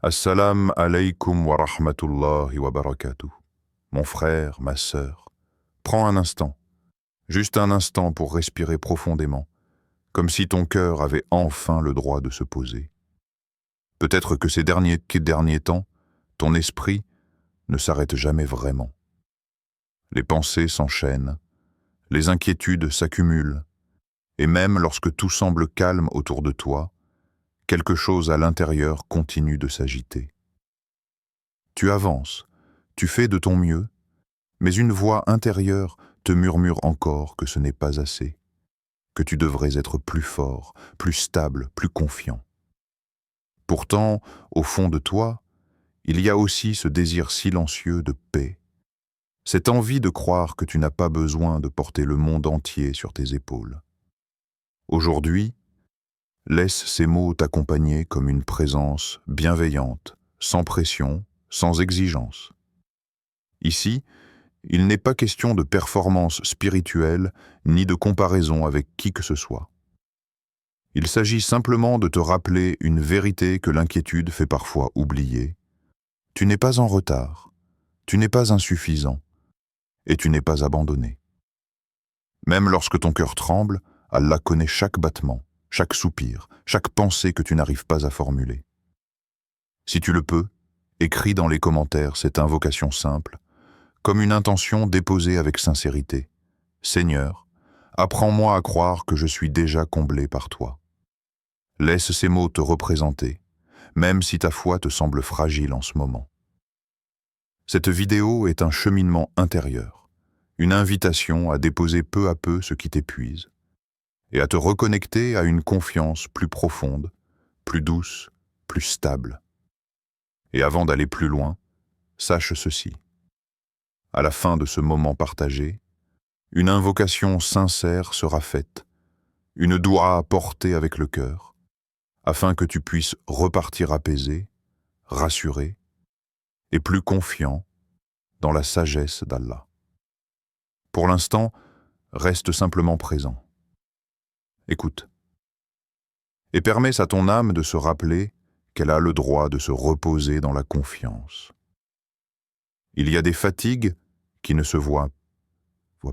Assalam alaykum wa rahmatullahi wa barakatuh. Mon frère, ma sœur, prends un instant, juste un instant pour respirer profondément, comme si ton cœur avait enfin le droit de se poser. Peut-être que ces derniers temps, ton esprit ne s'arrête jamais vraiment. Les pensées s'enchaînent, les inquiétudes s'accumulent, et même lorsque tout semble calme autour de toi, quelque chose à l'intérieur continue de s'agiter. Tu avances, tu fais de ton mieux, mais une voix intérieure te murmure encore que ce n'est pas assez, que tu devrais être plus fort, plus stable, plus confiant. Pourtant, au fond de toi, il y a aussi ce désir silencieux de paix, cette envie de croire que tu n'as pas besoin de porter le monde entier sur tes épaules. Aujourd'hui, laisse ces mots t'accompagner comme une présence bienveillante, sans pression, sans exigence. Ici, il n'est pas question de performance spirituelle ni de comparaison avec qui que ce soit. Il s'agit simplement de te rappeler une vérité que l'inquiétude fait parfois oublier. Tu n'es pas en retard, tu n'es pas insuffisant, et tu n'es pas abandonné. Même lorsque ton cœur tremble, Allah connaît chaque battement, chaque soupir, chaque pensée que tu n'arrives pas à formuler. Si tu le peux, écris dans les commentaires cette invocation simple, comme une intention déposée avec sincérité. Seigneur, apprends-moi à croire que je suis déjà comblé par toi. Laisse ces mots te représenter, même si ta foi te semble fragile en ce moment. Cette vidéo est un cheminement intérieur, une invitation à déposer peu à peu ce qui t'épuise, et à te reconnecter à une confiance plus profonde, plus douce, plus stable. Et avant d'aller plus loin, sache ceci. À la fin de ce moment partagé, une invocation sincère sera faite, une doua portée avec le cœur, afin que tu puisses repartir apaisé, rassuré et plus confiant dans la sagesse d'Allah. Pour l'instant, reste simplement présent. Écoute. Et permets à ton âme de se rappeler qu'elle a le droit de se reposer dans la confiance. Il y a des fatigues qui ne se voient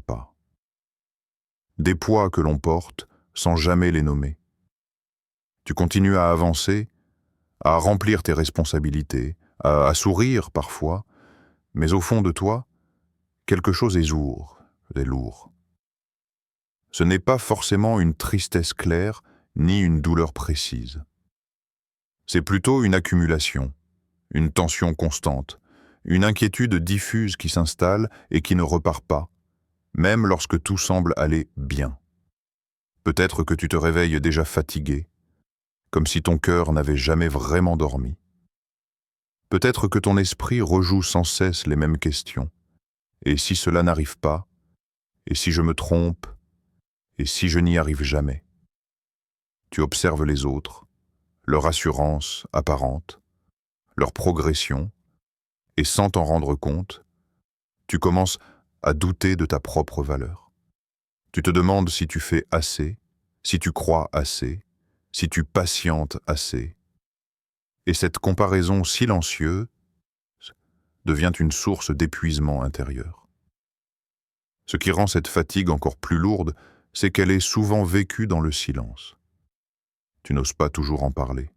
pas. Des poids que l'on porte sans jamais les nommer. Tu continues à avancer, à remplir tes responsabilités, à sourire parfois, mais au fond de toi, quelque chose est lourd. Ce n'est pas forcément une tristesse claire, ni une douleur précise. C'est plutôt une accumulation, une tension constante, une inquiétude diffuse qui s'installe et qui ne repart pas, même lorsque tout semble aller bien. Peut-être que tu te réveilles déjà fatigué, comme si ton cœur n'avait jamais vraiment dormi. Peut-être que ton esprit rejoue sans cesse les mêmes questions. Et si cela n'arrive pas? Et si je me trompe? Et si je n'y arrive jamais? Tu observes les autres, leur assurance apparente, leur progression, et sans t'en rendre compte, tu commences à douter de ta propre valeur. Tu te demandes si tu fais assez, si tu crois assez, si tu patientes assez. Et cette comparaison silencieuse devient une source d'épuisement intérieur. Ce qui rend cette fatigue encore plus lourde, c'est qu'elle est souvent vécue dans le silence. Tu n'oses pas toujours en parler.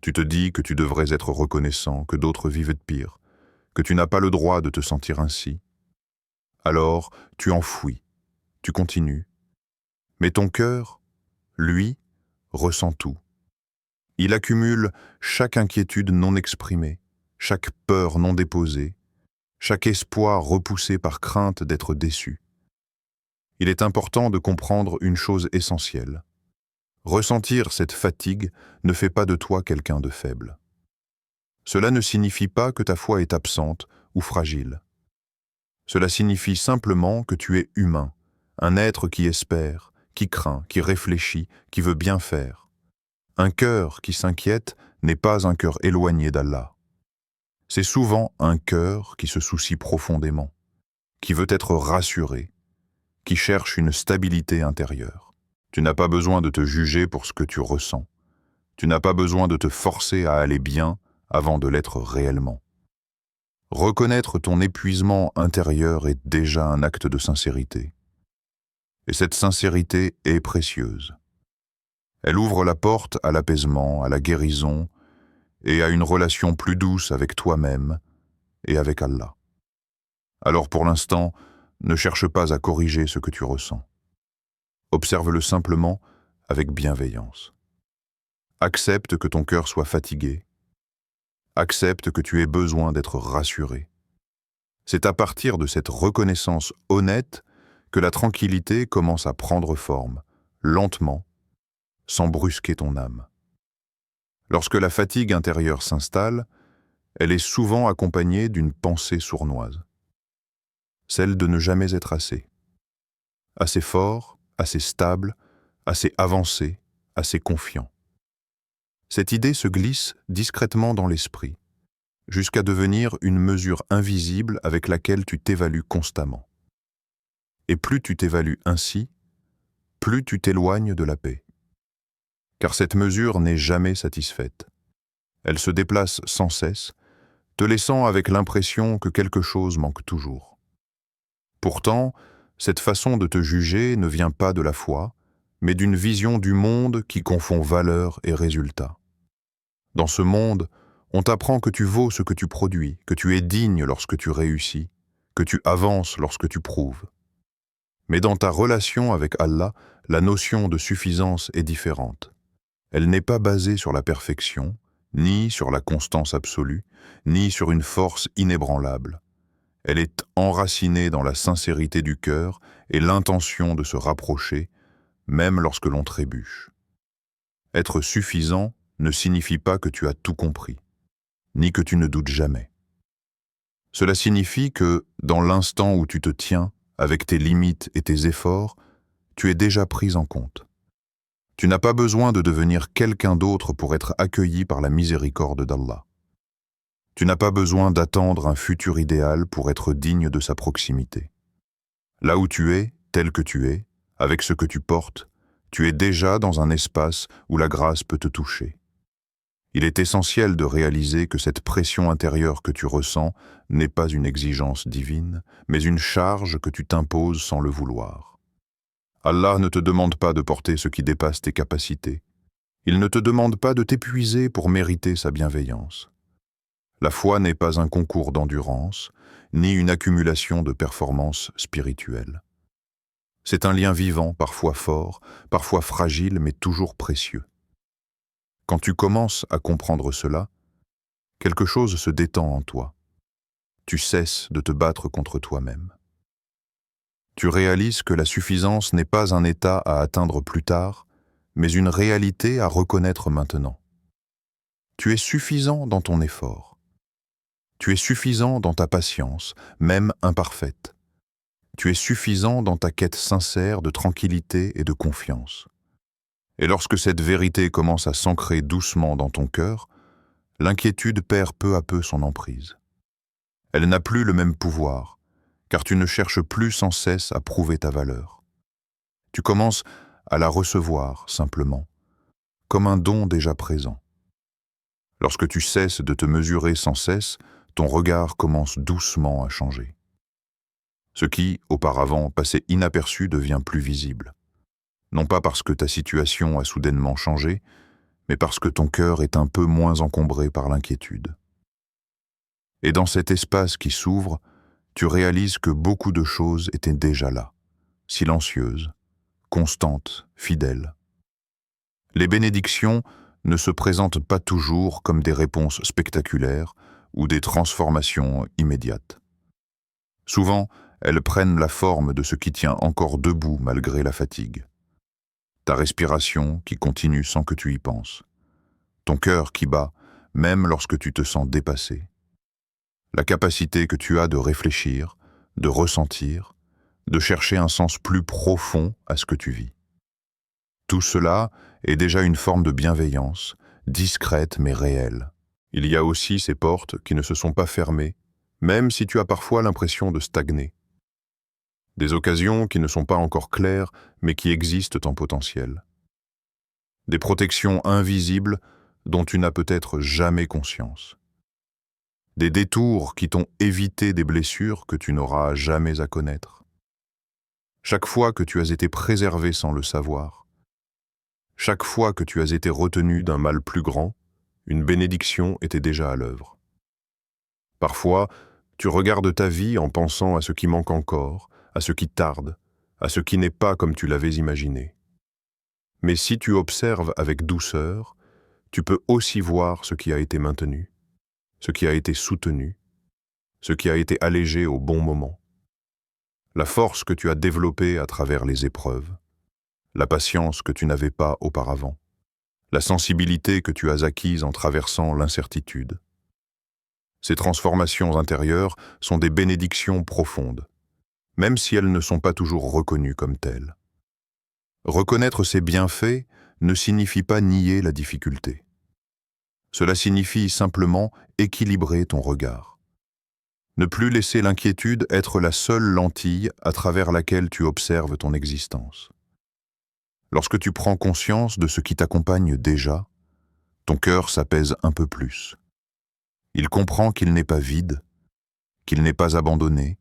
Tu te dis que tu devrais être reconnaissant, que d'autres vivent de pire, que tu n'as pas le droit de te sentir ainsi. Alors, tu enfouis, tu continues. Mais ton cœur, lui, ressent tout. Il accumule chaque inquiétude non exprimée, chaque peur non déposée, chaque espoir repoussé par crainte d'être déçu. Il est important de comprendre une chose essentielle. Ressentir cette fatigue ne fait pas de toi quelqu'un de faible. Cela ne signifie pas que ta foi est absente ou fragile. Cela signifie simplement que tu es humain, un être qui espère, qui craint, qui réfléchit, qui veut bien faire. Un cœur qui s'inquiète n'est pas un cœur éloigné d'Allah. C'est souvent un cœur qui se soucie profondément, qui veut être rassuré, qui cherche une stabilité intérieure. Tu n'as pas besoin de te juger pour ce que tu ressens. Tu n'as pas besoin de te forcer à aller bien avant de l'être réellement. Reconnaître ton épuisement intérieur est déjà un acte de sincérité. Et cette sincérité est précieuse. Elle ouvre la porte à l'apaisement, à la guérison et à une relation plus douce avec toi-même et avec Allah. Alors pour l'instant, ne cherche pas à corriger ce que tu ressens. Observe-le simplement avec bienveillance. Accepte que ton cœur soit fatigué. Accepte que tu aies besoin d'être rassuré. C'est à partir de cette reconnaissance honnête que la tranquillité commence à prendre forme, lentement, sans brusquer ton âme. Lorsque la fatigue intérieure s'installe, elle est souvent accompagnée d'une pensée sournoise. Celle de ne jamais être assez. Assez fort, assez stable, assez avancé, assez confiant. Cette idée se glisse discrètement dans l'esprit, jusqu'à devenir une mesure invisible avec laquelle tu t'évalues constamment. Et plus tu t'évalues ainsi, plus tu t'éloignes de la paix. Car cette mesure n'est jamais satisfaite. Elle se déplace sans cesse, te laissant avec l'impression que quelque chose manque toujours. Pourtant, cette façon de te juger ne vient pas de la foi, mais d'une vision du monde qui confond valeur et résultat. Dans ce monde, on t'apprend que tu vaux ce que tu produis, que tu es digne lorsque tu réussis, que tu avances lorsque tu prouves. Mais dans ta relation avec Allah, la notion de suffisance est différente. Elle n'est pas basée sur la perfection, ni sur la constance absolue, ni sur une force inébranlable. Elle est enracinée dans la sincérité du cœur et l'intention de se rapprocher, même lorsque l'on trébuche. Être suffisant ne signifie pas que tu as tout compris, ni que tu ne doutes jamais. Cela signifie que, dans l'instant où tu te tiens, avec tes limites et tes efforts, tu es déjà pris en compte. Tu n'as pas besoin de devenir quelqu'un d'autre pour être accueilli par la miséricorde d'Allah. Tu n'as pas besoin d'attendre un futur idéal pour être digne de sa proximité. Là où tu es, tel que tu es, avec ce que tu portes, tu es déjà dans un espace où la grâce peut te toucher. Il est essentiel de réaliser que cette pression intérieure que tu ressens n'est pas une exigence divine, mais une charge que tu t'imposes sans le vouloir. Allah ne te demande pas de porter ce qui dépasse tes capacités. Il ne te demande pas de t'épuiser pour mériter sa bienveillance. La foi n'est pas un concours d'endurance, ni une accumulation de performances spirituelles. C'est un lien vivant, parfois fort, parfois fragile, mais toujours précieux. Quand tu commences à comprendre cela, quelque chose se détend en toi. Tu cesses de te battre contre toi-même. Tu réalises que la suffisance n'est pas un état à atteindre plus tard, mais une réalité à reconnaître maintenant. Tu es suffisant dans ton effort. Tu es suffisant dans ta patience, même imparfaite. Tu es suffisant dans ta quête sincère de tranquillité et de confiance. Et lorsque cette vérité commence à s'ancrer doucement dans ton cœur, l'inquiétude perd peu à peu son emprise. Elle n'a plus le même pouvoir, car tu ne cherches plus sans cesse à prouver ta valeur. Tu commences à la recevoir simplement, comme un don déjà présent. Lorsque tu cesses de te mesurer sans cesse, ton regard commence doucement à changer. Ce qui, auparavant, passait inaperçu devient plus visible. Non pas parce que ta situation a soudainement changé, mais parce que ton cœur est un peu moins encombré par l'inquiétude. Et dans cet espace qui s'ouvre, tu réalises que beaucoup de choses étaient déjà là, silencieuses, constantes, fidèles. Les bénédictions ne se présentent pas toujours comme des réponses spectaculaires ou des transformations immédiates. Souvent, elles prennent la forme de ce qui tient encore debout malgré la fatigue. Ta respiration qui continue sans que tu y penses. Ton cœur qui bat, même lorsque tu te sens dépassé. La capacité que tu as de réfléchir, de ressentir, de chercher un sens plus profond à ce que tu vis. Tout cela est déjà une forme de bienveillance, discrète mais réelle. Il y a aussi ces portes qui ne se sont pas fermées, même si tu as parfois l'impression de stagner. Des occasions qui ne sont pas encore claires, mais qui existent en potentiel. Des protections invisibles dont tu n'as peut-être jamais conscience. des détours qui t'ont évité des blessures que tu n'auras jamais à connaître. Chaque fois que tu as été préservé sans le savoir, chaque fois que tu as été retenu d'un mal plus grand, une bénédiction était déjà à l'œuvre. Parfois, tu regardes ta vie en pensant à ce qui manque encore, à ce qui tarde, à ce qui n'est pas comme tu l'avais imaginé. Mais si tu observes avec douceur, tu peux aussi voir ce qui a été maintenu, ce qui a été soutenu, ce qui a été allégé au bon moment. La force que tu as développée à travers les épreuves, la patience que tu n'avais pas auparavant, la sensibilité que tu as acquise en traversant l'incertitude. Ces transformations intérieures sont des bénédictions profondes, même si elles ne sont pas toujours reconnues comme telles. Reconnaître ces bienfaits ne signifie pas nier la difficulté. Cela signifie simplement équilibrer ton regard. Ne plus laisser l'inquiétude être la seule lentille à travers laquelle tu observes ton existence. Lorsque tu prends conscience de ce qui t'accompagne déjà, ton cœur s'apaise un peu plus. Il comprend qu'il n'est pas vide, qu'il n'est pas abandonné,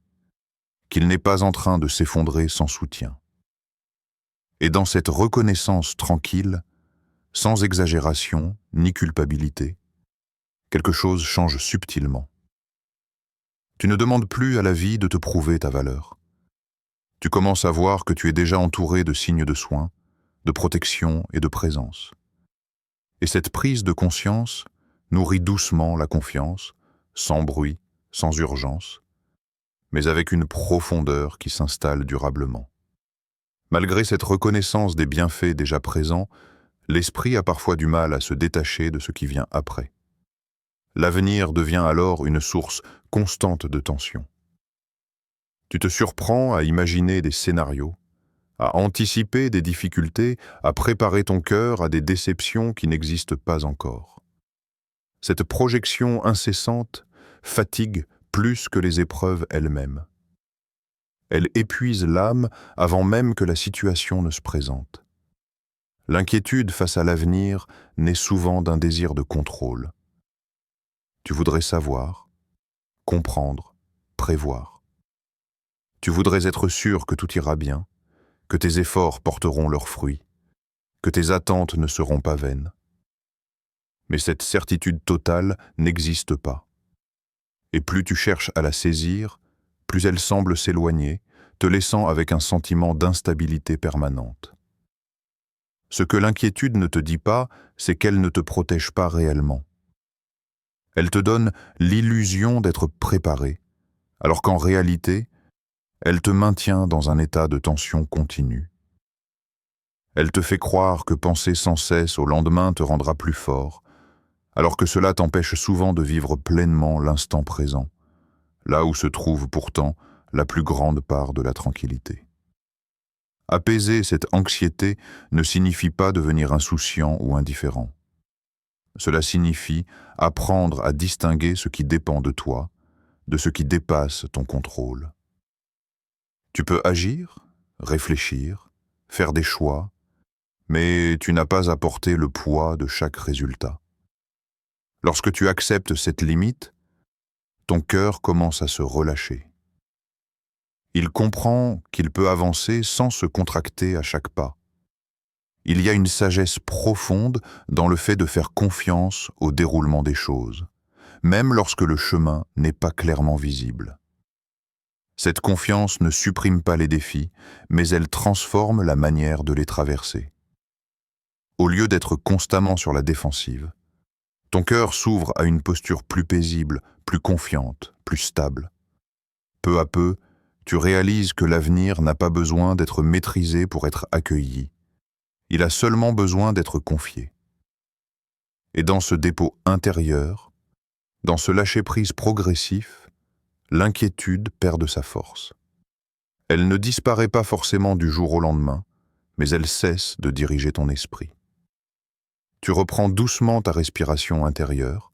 qu'il n'est pas en train de s'effondrer sans soutien. Et dans cette reconnaissance tranquille, sans exagération ni culpabilité, quelque chose change subtilement. Tu ne demandes plus à la vie de te prouver ta valeur. Tu commences à voir que tu es déjà entouré de signes de soin, de protection et de présence. Et cette prise de conscience nourrit doucement la confiance, sans bruit, sans urgence, mais avec une profondeur qui s'installe durablement. Malgré cette reconnaissance des bienfaits déjà présents, l'esprit a parfois du mal à se détacher de ce qui vient après. L'avenir devient alors une source constante de tension. Tu te surprends à imaginer des scénarios, à anticiper des difficultés, à préparer ton cœur à des déceptions qui n'existent pas encore. Cette projection incessante fatigue plus que les épreuves elles-mêmes. Elle épuise l'âme avant même que la situation ne se présente. L'inquiétude face à l'avenir naît souvent d'un désir de contrôle. Tu voudrais savoir, comprendre, prévoir. Tu voudrais être sûr que tout ira bien, que tes efforts porteront leurs fruits, que tes attentes ne seront pas vaines. Mais cette certitude totale n'existe pas. Et plus tu cherches à la saisir, plus elle semble s'éloigner, te laissant avec un sentiment d'instabilité permanente. Ce que l'inquiétude ne te dit pas, c'est qu'elle ne te protège pas réellement. Elle te donne l'illusion d'être préparé, alors qu'en réalité, elle te maintient dans un état de tension continue. Elle te fait croire que penser sans cesse au lendemain te rendra plus fort, alors que cela t'empêche souvent de vivre pleinement l'instant présent, là où se trouve pourtant la plus grande part de la tranquillité. Apaiser cette anxiété ne signifie pas devenir insouciant ou indifférent. Cela signifie apprendre à distinguer ce qui dépend de toi, de ce qui dépasse ton contrôle. Tu peux agir, réfléchir, faire des choix, mais tu n'as pas à porter le poids de chaque résultat. Lorsque tu acceptes cette limite, ton cœur commence à se relâcher. Il comprend qu'il peut avancer sans se contracter à chaque pas. Il y a une sagesse profonde dans le fait de faire confiance au déroulement des choses, même lorsque le chemin n'est pas clairement visible. Cette confiance ne supprime pas les défis, mais elle transforme la manière de les traverser. Au lieu d'être constamment sur la défensive, ton cœur s'ouvre à une posture plus paisible, plus confiante, plus stable. Peu à peu, tu réalises que l'avenir n'a pas besoin d'être maîtrisé pour être accueilli. Il a seulement besoin d'être confié. Et dans ce dépôt intérieur, dans ce lâcher-prise progressif, l'inquiétude perd de sa force. Elle ne disparaît pas forcément du jour au lendemain, mais elle cesse de diriger ton esprit. Tu reprends doucement ta respiration intérieure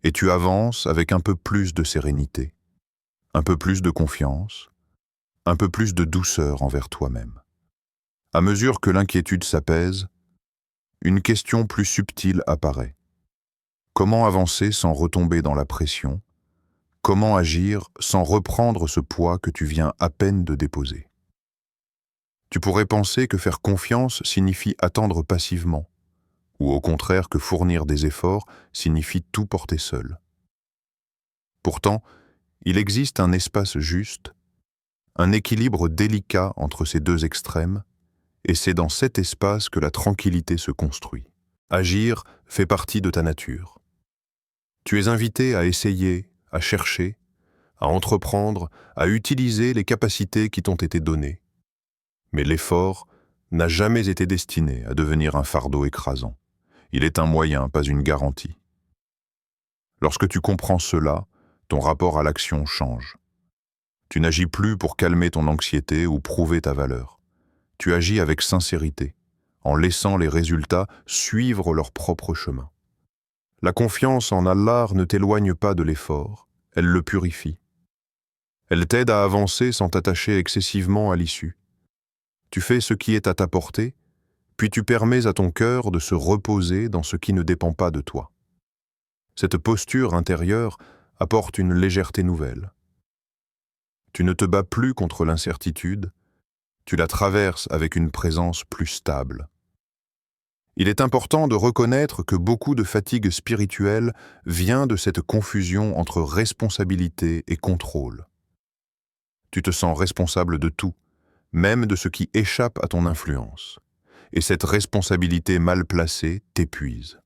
et tu avances avec un peu plus de sérénité, un peu plus de confiance, un peu plus de douceur envers toi-même. À mesure que l'inquiétude s'apaise, une question plus subtile apparaît. Comment avancer sans retomber dans la pression, Comment agir sans reprendre ce poids que tu viens à peine de déposer? Tu pourrais penser que faire confiance signifie attendre passivement, ou au contraire que fournir des efforts signifie tout porter seul. Pourtant, il existe un espace juste, un équilibre délicat entre ces deux extrêmes, et c'est dans cet espace que la tranquillité se construit. Agir fait partie de ta nature. Tu es invité à essayer, à chercher, à entreprendre, à utiliser les capacités qui t'ont été données. Mais l'effort n'a jamais été destiné à devenir un fardeau écrasant. Il est un moyen, pas une garantie. Lorsque tu comprends cela, ton rapport à l'action change. Tu n'agis plus pour calmer ton anxiété ou prouver ta valeur. Tu agis avec sincérité, en laissant les résultats suivre leur propre chemin. La confiance en Allah ne t'éloigne pas de l'effort, elle le purifie. Elle t'aide à avancer sans t'attacher excessivement à l'issue. Tu fais ce qui est à ta portée, puis tu permets à ton cœur de se reposer dans ce qui ne dépend pas de toi. Cette posture intérieure apporte une légèreté nouvelle. Tu ne te bats plus contre l'incertitude, tu la traverses avec une présence plus stable. Il est important de reconnaître que beaucoup de fatigue spirituelle vient de cette confusion entre responsabilité et contrôle. Tu te sens responsable de tout, même de ce qui échappe à ton influence. Et cette responsabilité mal placée t'épuise.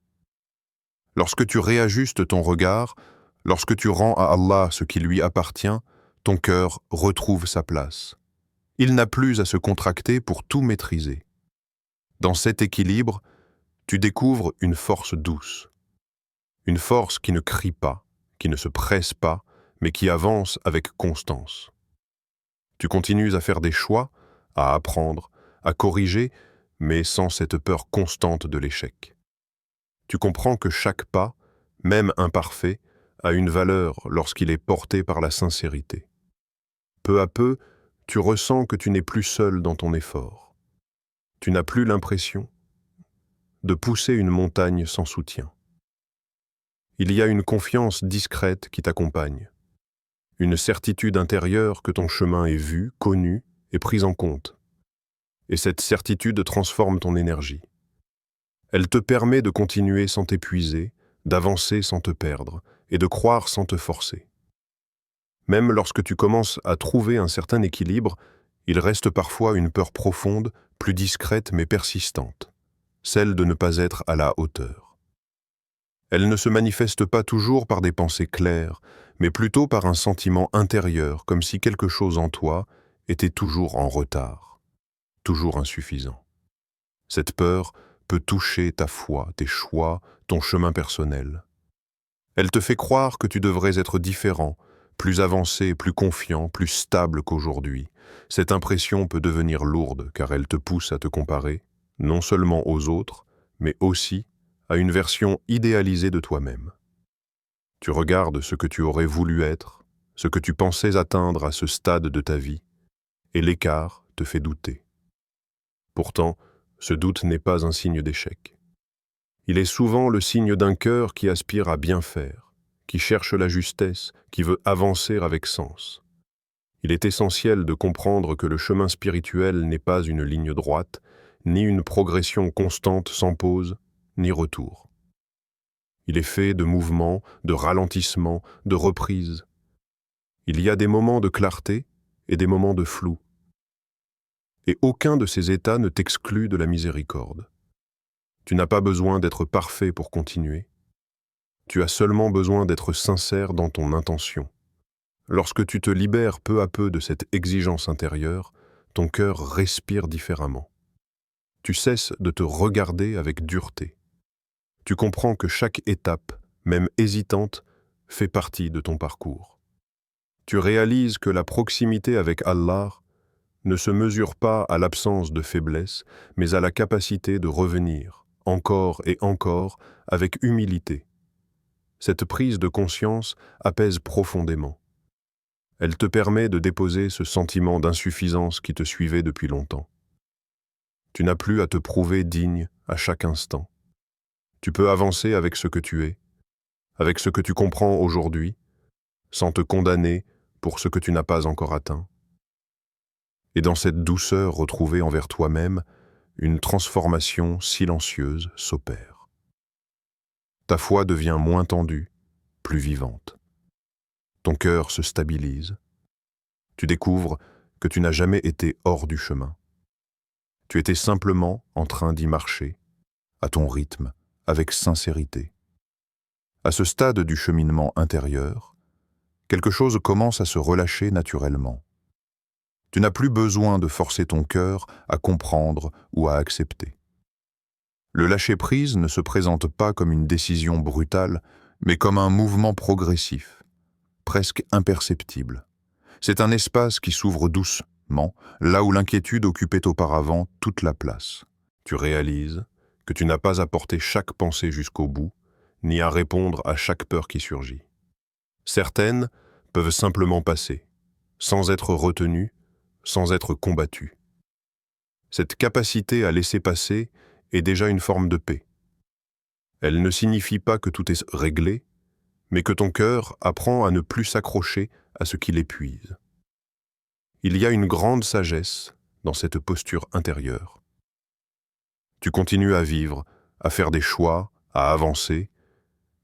Lorsque tu réajustes ton regard, lorsque tu rends à Allah ce qui lui appartient, ton cœur retrouve sa place. Il n'a plus à se contracter pour tout maîtriser. Dans cet équilibre, tu découvres une force douce. Une force qui ne crie pas, qui ne se presse pas, mais qui avance avec constance. Tu continues à faire des choix, à apprendre, à corriger, mais sans cette peur constante de l'échec. Tu comprends que chaque pas, même imparfait, a une valeur lorsqu'il est porté par la sincérité. Peu à peu, tu ressens que tu n'es plus seul dans ton effort. Tu n'as plus l'impression de pousser une montagne sans soutien. Il y a une confiance discrète qui t'accompagne, une certitude intérieure que ton chemin est vu, connu et pris en compte. Et cette certitude transforme ton énergie. Elle te permet de continuer sans t'épuiser, d'avancer sans te perdre et de croire sans te forcer. Même lorsque tu commences à trouver un certain équilibre, il reste parfois une peur profonde, plus discrète mais persistante, celle de ne pas être à la hauteur. Elle ne se manifeste pas toujours par des pensées claires, mais plutôt par un sentiment intérieur, comme si quelque chose en toi était toujours en retard, toujours insuffisant. Cette peur peut toucher ta foi, tes choix, ton chemin personnel. Elle te fait croire que tu devrais être différent, plus avancé, plus confiant, plus stable qu'aujourd'hui. Cette impression peut devenir lourde car elle te pousse à te comparer, non seulement aux autres, mais aussi à une version idéalisée de toi-même. Tu regardes ce que tu aurais voulu être, ce que tu pensais atteindre à ce stade de ta vie, et l'écart te fait douter. Pourtant, ce doute n'est pas un signe d'échec. Il est souvent le signe d'un cœur qui aspire à bien faire, qui cherche la justesse, qui veut avancer avec sens. Il est essentiel de comprendre que le chemin spirituel n'est pas une ligne droite, ni une progression constante sans pause, ni retour. Il est fait de mouvements, de ralentissements, de reprises. Il y a des moments de clarté et des moments de flou. Et aucun de ces états ne t'exclut de la miséricorde. Tu n'as pas besoin d'être parfait pour continuer. Tu as seulement besoin d'être sincère dans ton intention. Lorsque tu te libères peu à peu de cette exigence intérieure, ton cœur respire différemment. Tu cesses de te regarder avec dureté. Tu comprends que chaque étape, même hésitante, fait partie de ton parcours. Tu réalises que la proximité avec Allah ne se mesure pas à l'absence de faiblesse, mais à la capacité de revenir, encore et encore, avec humilité. Cette prise de conscience apaise profondément. Elle te permet de déposer ce sentiment d'insuffisance qui te suivait depuis longtemps. Tu n'as plus à te prouver digne à chaque instant. Tu peux avancer avec ce que tu es, avec ce que tu comprends aujourd'hui, sans te condamner pour ce que tu n'as pas encore atteint. Et dans cette douceur retrouvée envers toi-même, une transformation silencieuse s'opère. Ta foi devient moins tendue, plus vivante. Ton cœur se stabilise. Tu découvres que tu n'as jamais été hors du chemin. Tu étais simplement en train d'y marcher, à ton rythme, avec sincérité. À ce stade du cheminement intérieur, quelque chose commence à se relâcher naturellement. Tu n'as plus besoin de forcer ton cœur à comprendre ou à accepter. Le lâcher-prise ne se présente pas comme une décision brutale, mais comme un mouvement progressif, presque imperceptible. C'est un espace qui s'ouvre doucement, là où l'inquiétude occupait auparavant toute la place. Tu réalises que tu n'as pas à porter chaque pensée jusqu'au bout, ni à répondre à chaque peur qui surgit. Certaines peuvent simplement passer, sans être retenues, sans être combattues. Cette capacité à laisser passer est déjà une forme de paix. Elle ne signifie pas que tout est réglé, mais que ton cœur apprend à ne plus s'accrocher à ce qui l'épuise. Il y a une grande sagesse dans cette posture intérieure. Tu continues à vivre, à faire des choix, à avancer,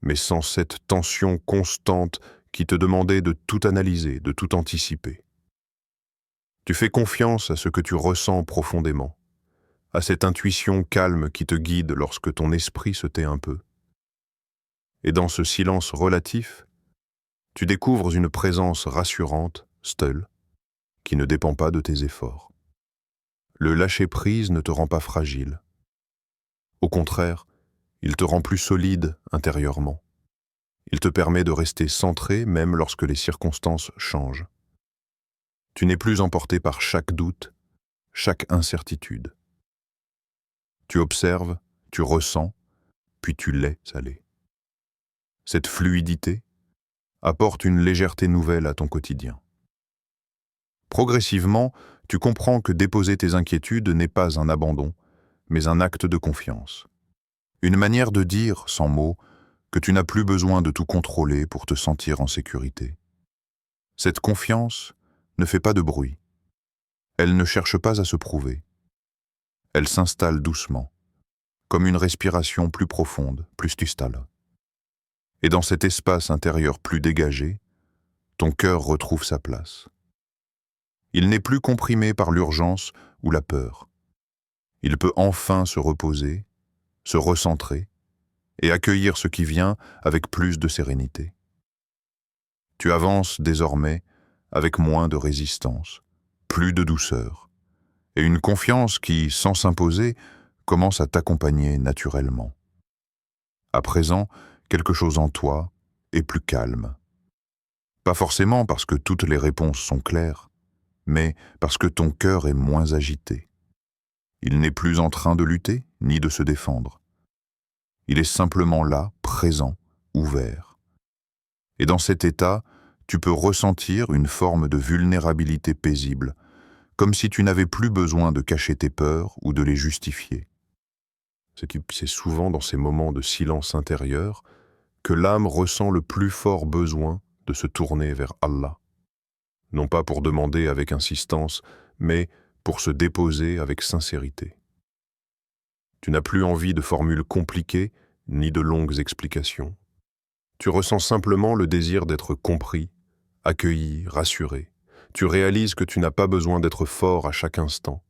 mais sans cette tension constante qui te demandait de tout analyser, de tout anticiper. Tu fais confiance à ce que tu ressens profondément, à cette intuition calme qui te guide lorsque ton esprit se tait un peu. Et dans ce silence relatif, tu découvres une présence rassurante, seule, qui ne dépend pas de tes efforts. Le lâcher-prise ne te rend pas fragile. Au contraire, il te rend plus solide intérieurement. Il te permet de rester centré même lorsque les circonstances changent. Tu n'es plus emporté par chaque doute, chaque incertitude. Tu observes, tu ressens, puis tu laisses aller. Cette fluidité apporte une légèreté nouvelle à ton quotidien. Progressivement, tu comprends que déposer tes inquiétudes n'est pas un abandon, mais un acte de confiance. Une manière de dire, sans mots, que tu n'as plus besoin de tout contrôler pour te sentir en sécurité. Cette confiance ne fait pas de bruit. Elle ne cherche pas à se prouver. Elle s'installe doucement, comme une respiration plus profonde, plus stale. Et dans cet espace intérieur plus dégagé, ton cœur retrouve sa place. Il n'est plus comprimé par l'urgence ou la peur. Il peut enfin se reposer, se recentrer et accueillir ce qui vient avec plus de sérénité. Tu avances désormais avec moins de résistance, plus de douceur, et une confiance qui, sans s'imposer, commence à t'accompagner naturellement. À présent, quelque chose en toi est plus calme. Pas forcément parce que toutes les réponses sont claires, mais parce que ton cœur est moins agité. Il n'est plus en train de lutter, ni de se défendre. Il est simplement là, présent, ouvert. Et dans cet état, tu peux ressentir une forme de vulnérabilité paisible, comme si tu n'avais plus besoin de cacher tes peurs ou de les justifier. C'est souvent dans ces moments de silence intérieur que l'âme ressent le plus fort besoin de se tourner vers Allah. Non pas pour demander avec insistance, mais pour se déposer avec sincérité. Tu n'as plus envie de formules compliquées ni de longues explications. Tu ressens simplement le désir d'être compris, accueilli, rassuré. Tu réalises que tu n'as pas besoin d'être fort à chaque instant.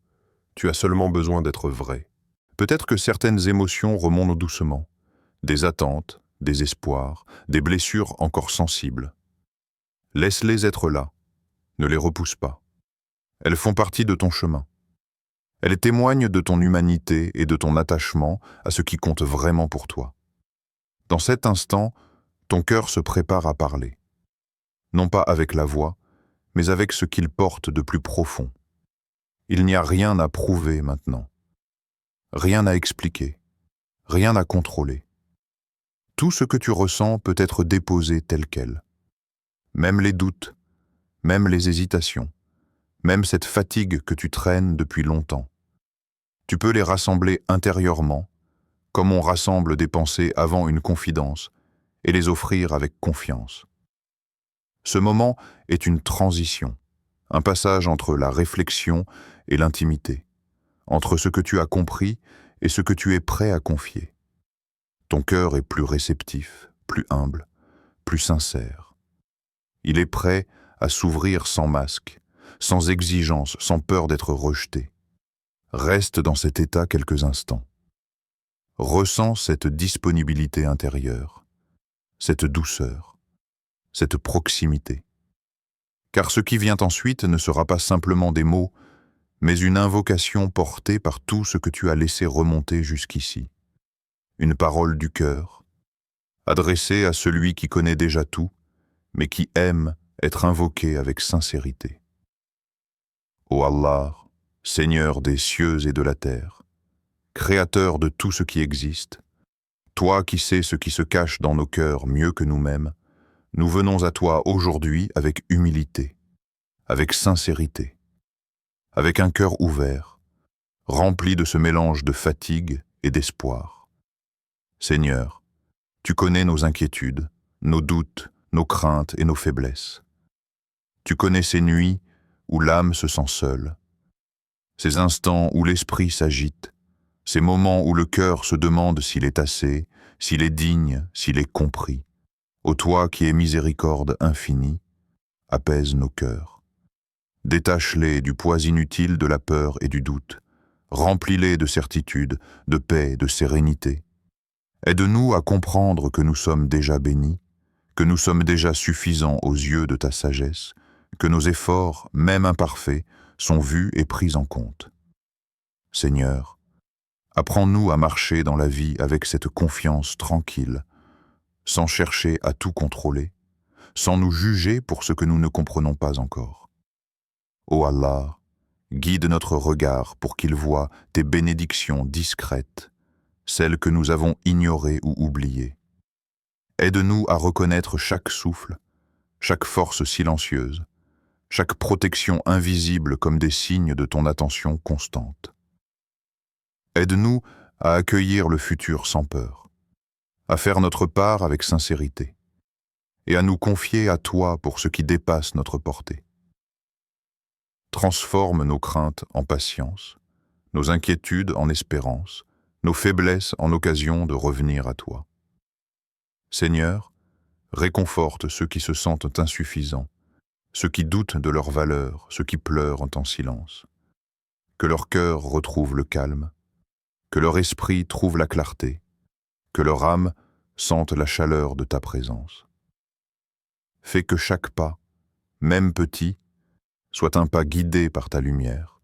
Tu as seulement besoin d'être vrai. Peut-être que certaines émotions remontent doucement. Des attentes, des espoirs, des blessures encore sensibles. Laisse-les être là. Ne les repousse pas. Elles font partie de ton chemin. Elles témoignent de ton humanité et de ton attachement à ce qui compte vraiment pour toi. Dans cet instant, ton cœur se prépare à parler. Non pas avec la voix, mais avec ce qu'il porte de plus profond. Il n'y a rien à prouver maintenant. Rien à expliquer. Rien à contrôler. Tout ce que tu ressens peut être déposé tel quel. Même les doutes, même les hésitations, même cette fatigue que tu traînes depuis longtemps. Tu peux les rassembler intérieurement, comme on rassemble des pensées avant une confidence, et les offrir avec confiance. Ce moment est une transition, un passage entre la réflexion et l'intimité, entre ce que tu as compris et ce que tu es prêt à confier. Ton cœur est plus réceptif, plus humble, plus sincère. Il est prêt à s'ouvrir sans masque, sans exigence, sans peur d'être rejeté. Reste dans cet état quelques instants. Ressens cette disponibilité intérieure, cette douceur, cette proximité. Car ce qui vient ensuite ne sera pas simplement des mots, mais une invocation portée par tout ce que tu as laissé remonter jusqu'ici. Une parole du cœur, adressée à celui qui connaît déjà tout, mais qui aime être invoqué avec sincérité. Ô Allah, Seigneur des cieux et de la terre, Créateur de tout ce qui existe, toi qui sais ce qui se cache dans nos cœurs mieux que nous-mêmes, nous venons à toi aujourd'hui avec humilité, avec sincérité, avec un cœur ouvert, rempli de ce mélange de fatigue et d'espoir. Seigneur, tu connais nos inquiétudes, nos doutes, nos craintes et nos faiblesses. Tu connais ces nuits où l'âme se sent seule, ces instants où l'esprit s'agite, ces moments où le cœur se demande s'il est assez, s'il est digne, s'il est compris. Ô toi qui es miséricorde infinie, apaise nos cœurs. Détache-les du poids inutile de la peur et du doute. Remplis-les de certitude, de paix, de sérénité. Aide-nous à comprendre que nous sommes déjà bénis, que nous sommes déjà suffisants aux yeux de ta sagesse, que nos efforts, même imparfaits, sont vus et pris en compte. Seigneur, apprends-nous à marcher dans la vie avec cette confiance tranquille, sans chercher à tout contrôler, sans nous juger pour ce que nous ne comprenons pas encore. Ô Allah, guide notre regard pour qu'il voie tes bénédictions discrètes, celles que nous avons ignorées ou oubliées. Aide-nous à reconnaître chaque souffle, chaque force silencieuse, chaque protection invisible comme des signes de ton attention constante. Aide-nous à accueillir le futur sans peur, à faire notre part avec sincérité, et à nous confier à toi pour ce qui dépasse notre portée. Transforme nos craintes en patience, nos inquiétudes en espérance, nos faiblesses en occasion de revenir à toi. Seigneur, réconforte ceux qui se sentent insuffisants, ceux qui doutent de leur valeur, ceux qui pleurent en silence. Que leur cœur retrouve le calme, que leur esprit trouve la clarté, que leur âme sente la chaleur de ta présence. Fais que chaque pas, même petit, soit un pas guidé par ta lumière,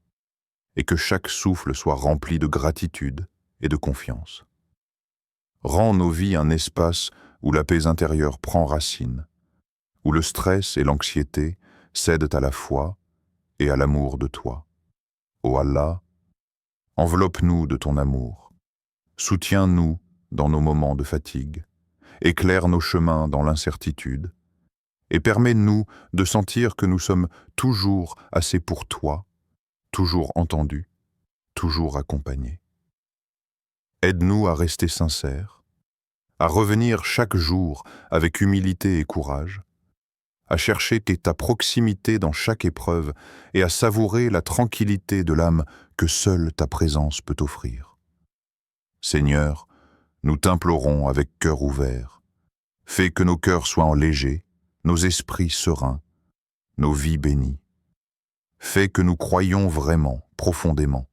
et que chaque souffle soit rempli de gratitude et de confiance. Rends nos vies un espace où la paix intérieure prend racine, où le stress et l'anxiété cèdent à la foi et à l'amour de toi. Ô Allah, enveloppe-nous de ton amour, soutiens-nous dans nos moments de fatigue, éclaire nos chemins dans l'incertitude, et permets-nous de sentir que nous sommes toujours assez pour toi, toujours entendus, toujours accompagnés. Aide-nous à rester sincères, à revenir chaque jour avec humilité et courage, à chercher ta proximité dans chaque épreuve et à savourer la tranquillité de l'âme que seule ta présence peut offrir. Seigneur, nous t'implorons avec cœur ouvert. Fais que nos cœurs soient légers, nos esprits sereins, nos vies bénies. Fais que nous croyions vraiment, profondément,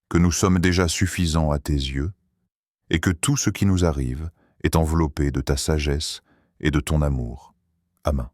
que nous sommes déjà suffisants à tes yeux et que tout ce qui nous arrive est enveloppé de ta sagesse et de ton amour. Amen.